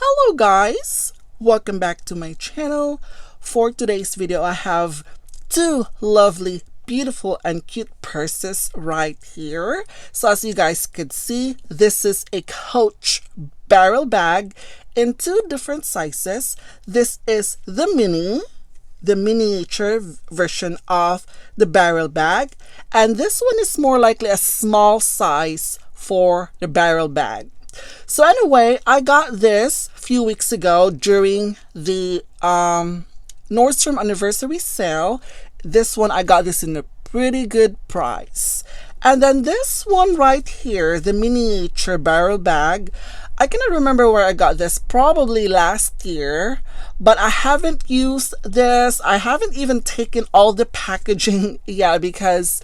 Hello guys, welcome back to my channel. For today's video I have two lovely, beautiful and cute purses right here. So as you guys could see, this is a Coach barrel bag in two different sizes. This is the miniature version of the barrel bag, and this one is more likely a small size for the barrel bag. So anyway, I got this a few weeks ago during the Nordstrom anniversary sale. This one, I got this in a pretty good price. And then this one right here, the miniature barrel bag, I cannot remember where I got this, probably last year, but I haven't used this. I haven't even taken all the packaging yet because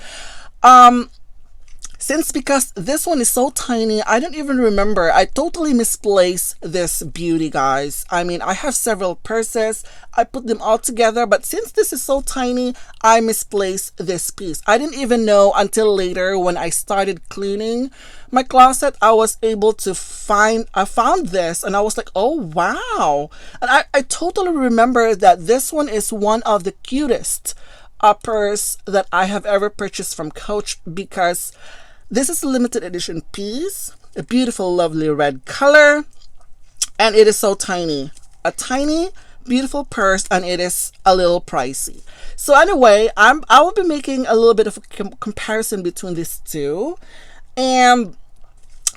because this one is so tiny, I don't even remember. I totally misplaced this beauty, guys. I mean, I have several purses. I put them all together, but since this is so tiny, I misplaced this piece. I didn't even know until later when I started cleaning my closet. I was able to I found this and I was like, oh wow. And I totally remember that this one is one of the cutest purse that I have ever purchased from Coach, because this is a limited edition piece, a beautiful, lovely red color, and it is so tiny. A tiny, beautiful purse, and it is a little pricey. So anyway, I will be making a little bit of a comparison between these two. And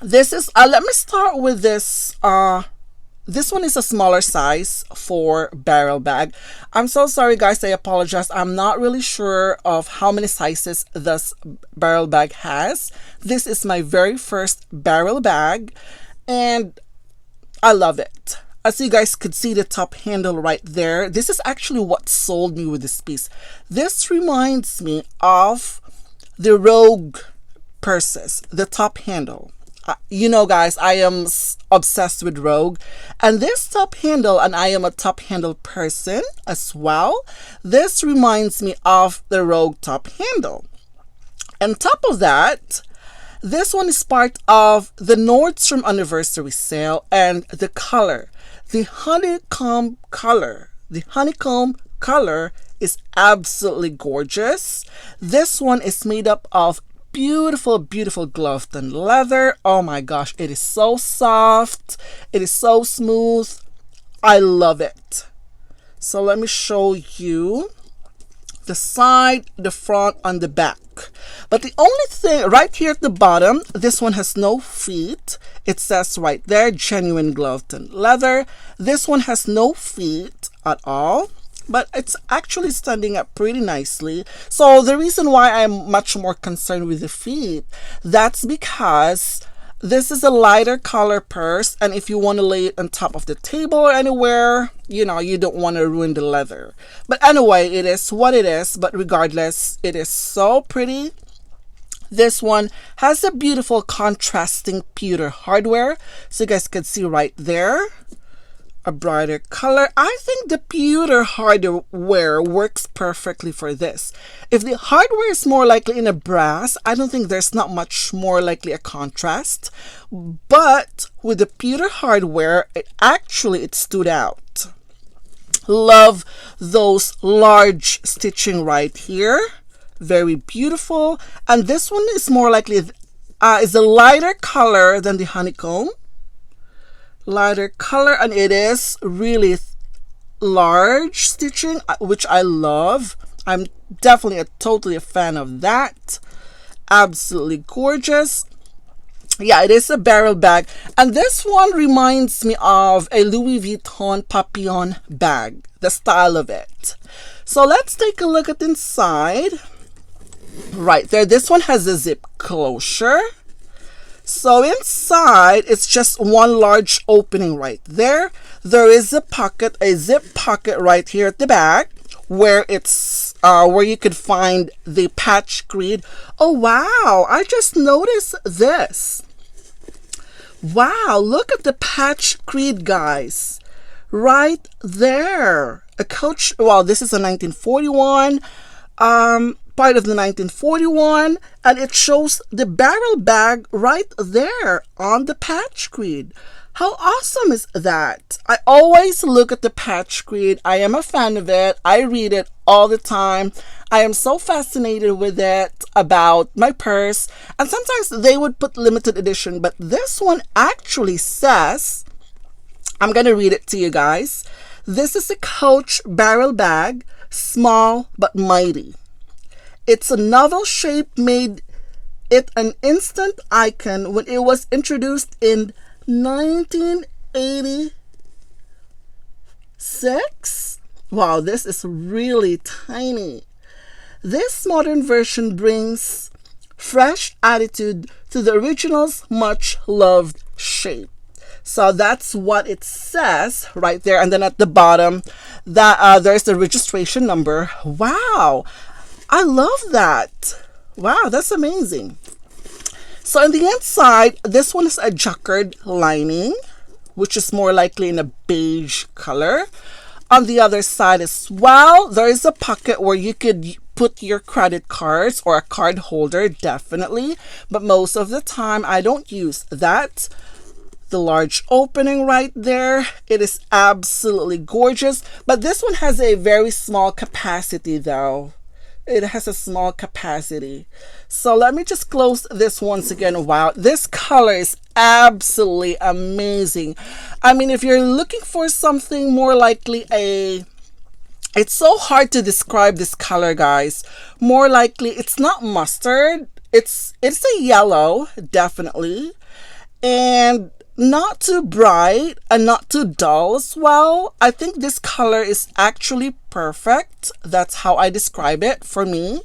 this is, let me start with this. This one is a smaller size for barrel bag. I'm so sorry guys, I apologize. I'm not really sure of how many sizes this barrel bag has. This is my very first barrel bag and I love it. As you guys could see, the top handle right there, this is actually what sold me with this piece. This reminds me of the Rogue purses, the top handle. You know guys, I am obsessed with Rogue, and this top handle, and I am a top handle person as well, this reminds me of the Rogue top handle. On top of that, this one is part of the Nordstrom anniversary sale, and the color, the honeycomb color is absolutely gorgeous. This one is made up of beautiful Gloved leather. Oh my gosh, it is so soft, it is so smooth. I love it. So let me show you the side, the front, and the back. But the only thing right here at the bottom, this one has no feet. It says right there, genuine Gloved leather. This one has no feet at all, but it's actually standing up pretty nicely. So the reason why I'm much more concerned with the feet, that's because this is a lighter color purse, and if you want to lay it on top of the table or anywhere, you know, you don't want to ruin the leather. But anyway, it is what it is. But regardless, it is so pretty. This one has a beautiful contrasting pewter hardware, so you guys can see right there, a brighter color. I think the pewter hardware works perfectly for this. If the hardware is more likely in a brass, I don't think there's not much more likely a contrast. But with the pewter hardware, it stood out. Love those large stitching right here. Very beautiful. And this one is more likely is a lighter color than the honeycomb. Lighter color, and it is really large stitching, which I love. I'm definitely totally a fan of that. Absolutely gorgeous. Yeah, it is a barrel bag, and this one reminds me of a Louis Vuitton Papillon bag, the style of it. So let's take a look at inside. Right there, this one has a zip closure. So inside, it's just one large opening right there. There is a pocket, a zip pocket right here at the back, where it's where you could find the patch grid. Oh wow, I just noticed this. Wow, look at the patch grid, guys. Right there. A Coach, well, this is a 1941 part of the 1941, and it shows the barrel bag right there on the patch screen. How awesome is that? I always look at the patch screen. I am a fan of it. I read it all the time. I am so fascinated with it about my purse. And sometimes they would put limited edition, but this one actually says, I'm going to read it to you guys. This is a Coach barrel bag, small but mighty. It's a novel shape, made it an instant icon when it was introduced in 1986. Wow, this is really tiny. This modern version brings fresh attitude to the original's much loved shape. So that's what it says right there. And then at the bottom, that there's the registration number. Wow, I love that. Wow, that's amazing. So on the inside, this one is a jacquard lining, which is more likely in a beige color. On the other side as well, there is a pocket where you could put your credit cards or a card holder, definitely. But most of the time, I don't use that. The large opening right there. It is absolutely gorgeous. But this one has a very small capacity though. It has a small capacity. So let me just close this once again. Wow, this color is absolutely amazing. I mean, if you're looking for something more likely it's so hard to describe this color, guys. More likely, it's not mustard. It's a yellow, definitely. And not too bright and not too dull as well. I think this color is actually perfect. That's how I describe it for me.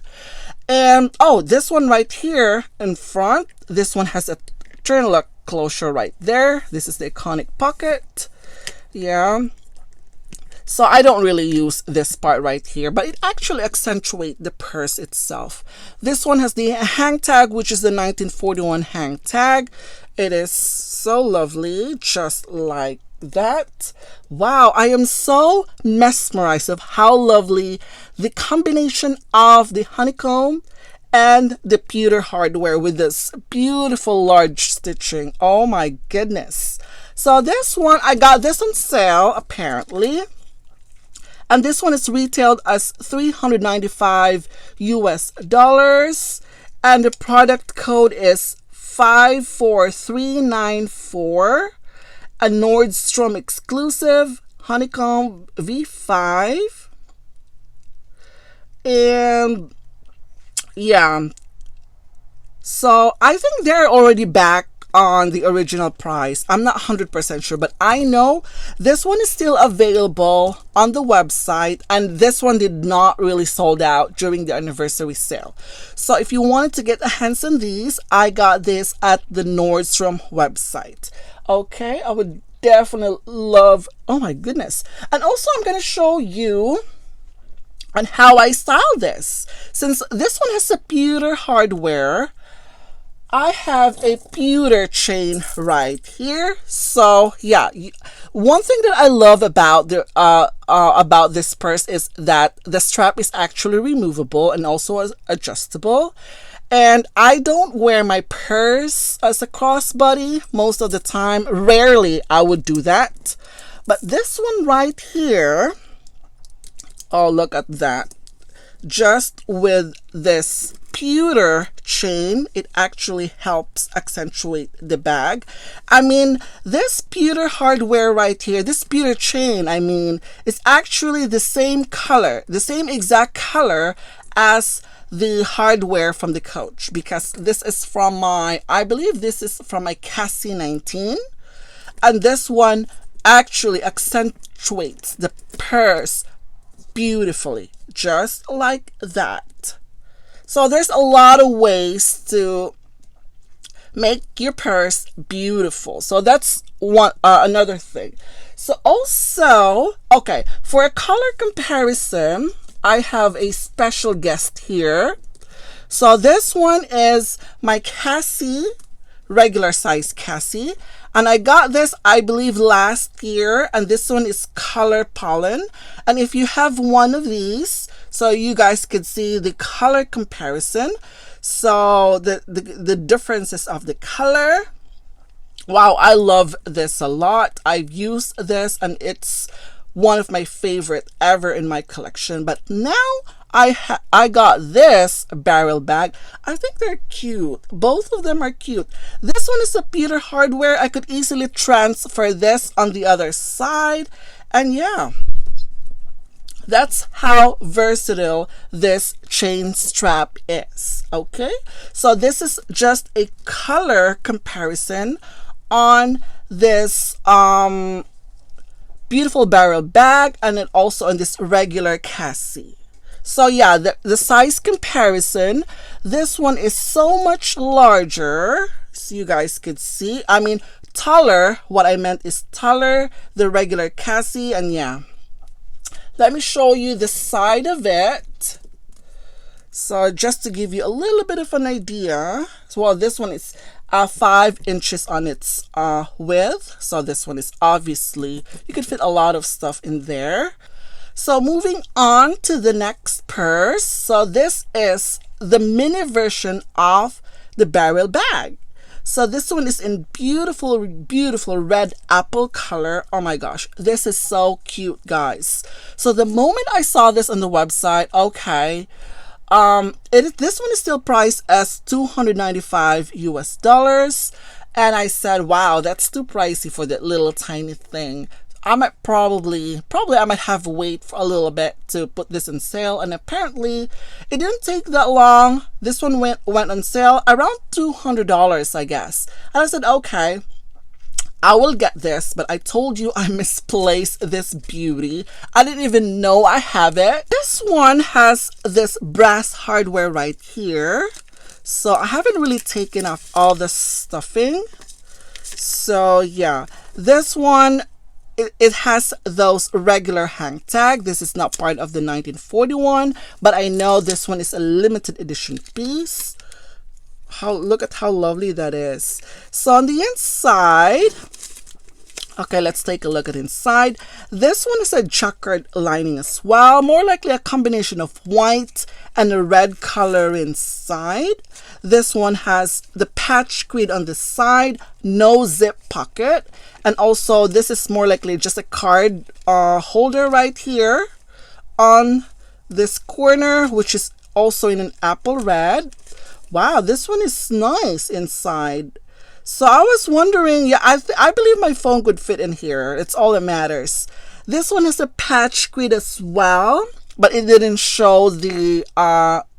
And oh, this one right here in front, this one has a turn lock closure right there. This is the iconic pocket. Yeah. So I don't really use this part right here, but it actually accentuates the purse itself. This one has the hang tag, which is the 1941 hang tag. It is so lovely, just like that. Wow, I am so mesmerized of how lovely the combination of the honeycomb and the pewter hardware with this beautiful large stitching. Oh my goodness. So this one, I got this on sale apparently. And this one is retailed as $395 US. And the product code is 54394. A Nordstrom exclusive honeycomb V5. And yeah. So I think they're already back on the original price. I'm not 100% sure, but I know this one is still available on the website, and this one did not really sold out during the anniversary sale. So if you wanted to get a hands on these, I got this at the Nordstrom website. Okay, I would definitely love, oh my goodness. And also I'm going to show you on how I style this. Since this one has a pewter hardware, I have a pewter chain right here. So yeah, one thing that I love about this purse is that the strap is actually removable and also adjustable. And I don't wear my purse as a crossbody most of the time. Rarely I would do that. But this one right here, oh, look at that. Just with this pewter chain, it actually helps accentuate the bag. I mean, this pewter hardware right here, this pewter chain, I mean, is actually the same color, the same exact color as the hardware from the Coach, because this is from my, I believe this is from my Cassie 19, and this one actually accentuates the purse beautifully, just like that. So there's a lot of ways to make your purse beautiful. So that's one another thing. So also, okay, for a color comparison, I have a special guest here. So this one is my Cassie regular size Cassie. And I got this, I believe, last year. And this one is color pollen. And if you have one of these, so you guys could see the color comparison. So the differences of the color. Wow, I love this a lot. I've used this and it's one of my favorite ever in my collection. But now I got this barrel bag. I think they're cute. Both of them are cute. This one is a Peter Hardware. I could easily transfer this on the other side. And yeah, that's how versatile this chain strap is. Okay, so this is just a color comparison on this beautiful barrel bag, and then also on this regular Cassie. So yeah, the size comparison, this one is so much larger, so you guys could see. I mean taller, what I meant is taller, the regular Cassie. And yeah, let me show you the side of it. So just to give you a little bit of an idea, so well, this one is 5 inches on its width. So this one is obviously, you could fit a lot of stuff in there. So moving on to the next purse. So this is the mini version of the barrel bag. So this one is in beautiful, beautiful red apple color. Oh my gosh, this is so cute, guys. So the moment I saw this on the website, okay, this one is still priced as $295 US, and I said, wow, that's too pricey for that little tiny thing. I might probably I might have to wait for a little bit to put this on sale. And apparently it didn't take that long. This one went on sale around $200, I guess. And I said, okay, I will get this. But I told you I misplaced this beauty. I didn't even know I have it. This one has this brass hardware right here. So I haven't really taken off all the stuffing. So yeah, this one, it has those regular hang tag. This is not part of the 1941, but I know this one is a limited edition piece. Look at how lovely that is. So on the inside, okay, let's take a look at inside. This one is a checkered lining as well, more likely a combination of white and a red color inside. This one has the patch grid on the side, no zip pocket, and also this is more likely just a card holder right here on this corner, which is also in an apple red. Wow, this one is nice inside. So I was wondering, yeah, I believe my phone could fit in here. It's all that matters. This one has a patch grid as well, but it didn't show the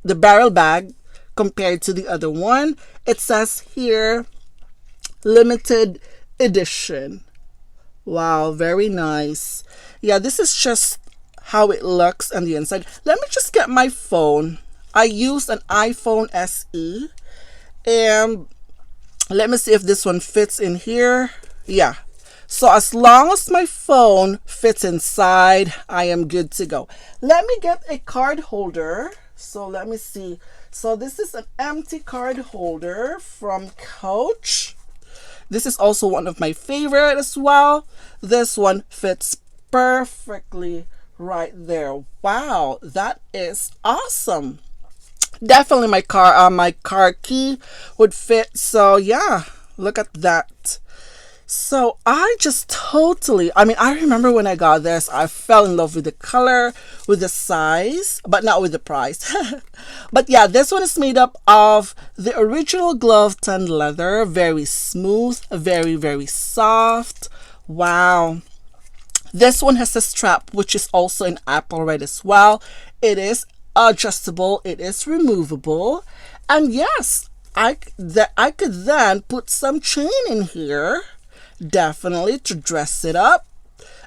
barrel bag compared to the other one. It says here, limited edition. Wow, very nice. Yeah, this is just how it looks on the inside. Let me just get my phone. I used an iPhone SE, and let me see if this one fits in here. Yeah, so as long as my phone fits inside, I am good to go. Let me get a card holder. So let me see. So this is an empty card holder from Coach. This is also one of my favorite as well. This one fits perfectly right there. Wow, that is awesome. Definitely my car key would fit. So yeah, look at that. So I just totally, I mean, I remember when I got this, I fell in love with the color, with the size, but not with the price. But yeah, this one is made up of the original glove tan leather, very smooth, very, very soft. Wow. This one has a strap, which is also in apple red as well. It is adjustable, it is removable, and yes, I could then put some chain in here, definitely, to dress it up.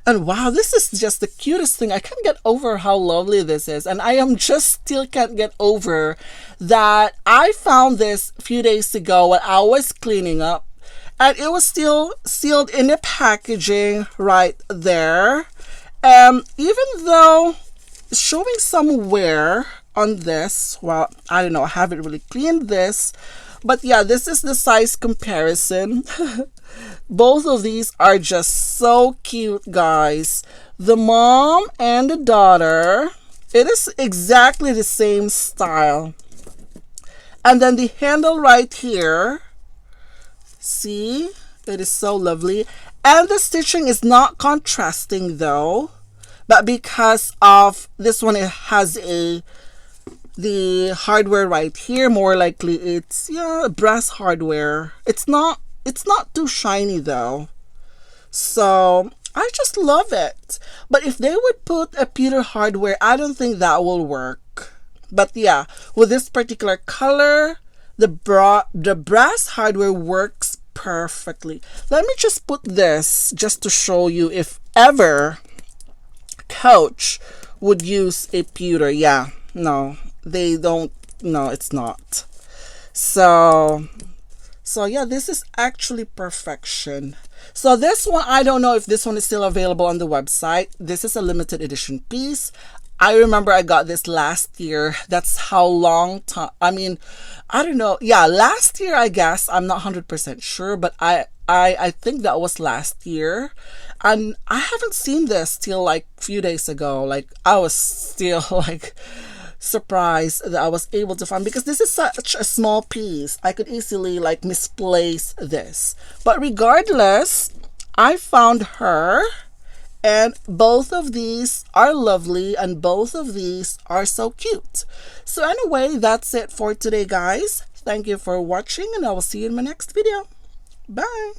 And wow, this is just the cutest thing. I can't get over how lovely this is, and I am just still can't get over that I found this a few days ago when I was cleaning up, and it was still sealed in the packaging right there. Even though showing some wear on this, well, I don't know, I haven't really cleaned this, But yeah, this is the size comparison. Both of these are just so cute, guys. The mom and the daughter, it is exactly the same style. And then the handle right here, see, it is so lovely. And the stitching is not contrasting though, but because of this one, it has the hardware right here. More likely it's, yeah, brass hardware. It's not too shiny though. So I just love it. But if they would put a pewter hardware, I don't think that will work. But yeah, with this particular color, the brass hardware works perfectly. Let me just put this just to show you if ever Coach would use a pewter. Yeah, no, they don't. No, it's not. So yeah, this is actually perfection. So this one, I don't know if this one is still available on the website. This is a limited edition piece. I remember I got this last year. That's how long time. I mean, I don't know. Yeah, last year, I guess. I'm not 100% sure, but I think that was last year. And I haven't seen this till like a few days ago. Like, I was still like surprised that I was able to find, because this is such a small piece. I could easily like misplace this. But regardless, I found her. And both of these are lovely, and both of these are so cute. So anyway, that's it for today, guys. Thank you for watching, and I will see you in my next video. Bye.